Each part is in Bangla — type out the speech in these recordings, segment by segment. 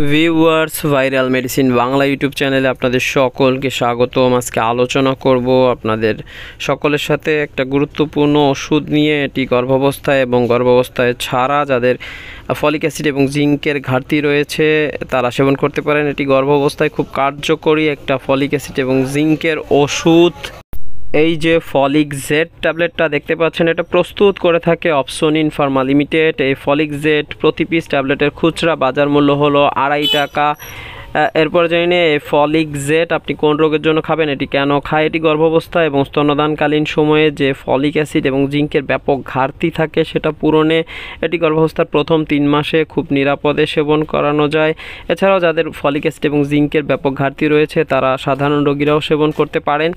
Viewers, viral medicine Bangla YouTube চ্যানেলে আপনাদের সকলকে স্বাগতম। আজকে আলোচনা করব আপনাদের সকলের সাথে একটা গুরুত্বপূর্ণ ওষুধ নিয়ে। এটি গর্ভাবস্থায় এবং গর্ভাবস্থায় ছাড়া যাদের ফলিক অ্যাসিড এবং জিঙ্কের ঘাটতি রয়েছে তারা সেবন করতে পারেন। এটি গর্ভাবস্থায় খুব কার্যকরী একটা ফলিক অ্যাসিড এবং জিঙ্কের ওষুধ। এই যে ফলিক জেড ট্যাবলেটটা দেখতে পাচ্ছেন, এটা প্রস্তুত করে থাকে অপসোনিন ফার্মা লিমিটেড। এই ফলিক জেড প্রতি পিস ট্যাবলেটের খুচরা বাজার মূল্য হলো 2.5 টাকা। এরপর জানি এই ফলিক জেড আপনি কোন রোগের জন্য খাবেন, এটি কেন খায়। এটি গর্ভাবস্থা এবং স্তন্যদানকালীন সময়ে যে ফলিক অ্যাসিড এবং জিঙ্কের ব্যাপক ঘাটতি থাকে সেটা পূরণে এটি গর্ভাবস্থার প্রথম 3 মাসে খুব নিরাপদে সেবন করানো যায়। এছাড়াও যাদের ফলিক অ্যাসিড এবং জিঙ্কের ব্যাপক ঘাটতি রয়েছে তারা সাধারণ রোগীরাও সেবন করতে পারেন।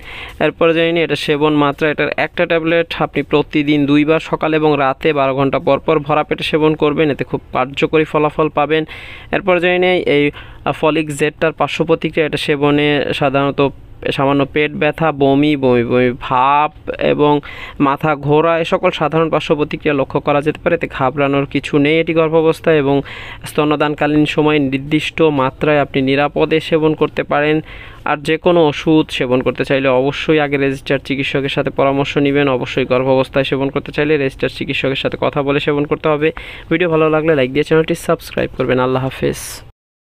এরপরে জানি এটার সেবন মাত্রা, এটার একটা ট্যাবলেট আপনি প্রতিদিন 2 বার সকালে এবং রাতে 12 ঘন্টা পর পর ভরা পেটে সেবন করবেন, এতে খুব কার্যকরী ফলাফল পাবেন। এরপর জানি এই ফলিক জেডটার পার্শ্ব প্রতিক্রিয়া, এটা সেবনে সাধারণত সামান্য পেট ব্যথা, বমি বমি বমি ভাব এবং মাথা ঘোরা এ সকল সাধারণ পার্শ্ব প্রতিক্রিয়া লক্ষ্য করা যেতে পারে। এতে ঘাবড়ানোর কিছু নেই। এটি গর্ভাবস্থায় এবং স্তন্যদানকালীন সময় নির্দিষ্ট মাত্রায় আপনি নিরাপদে সেবন করতে পারেন। আর যে কোনো ওষুধ সেবন করতে চাইলে অবশ্যই আগে রেজিস্টার্ড চিকিৎসকের সাথে পরামর্শ নেবেন। অবশ্যই গর্ভাবস্থায় সেবন করতে চাইলে রেজিস্টার্ড চিকিৎসকের সাথে কথা বলে সেবন করতে হবে। ভিডিও ভালো লাগলে লাইক দিয়ে চ্যানেলটি সাবস্ক্রাইব করবেন। আল্লাহ হাফেজ।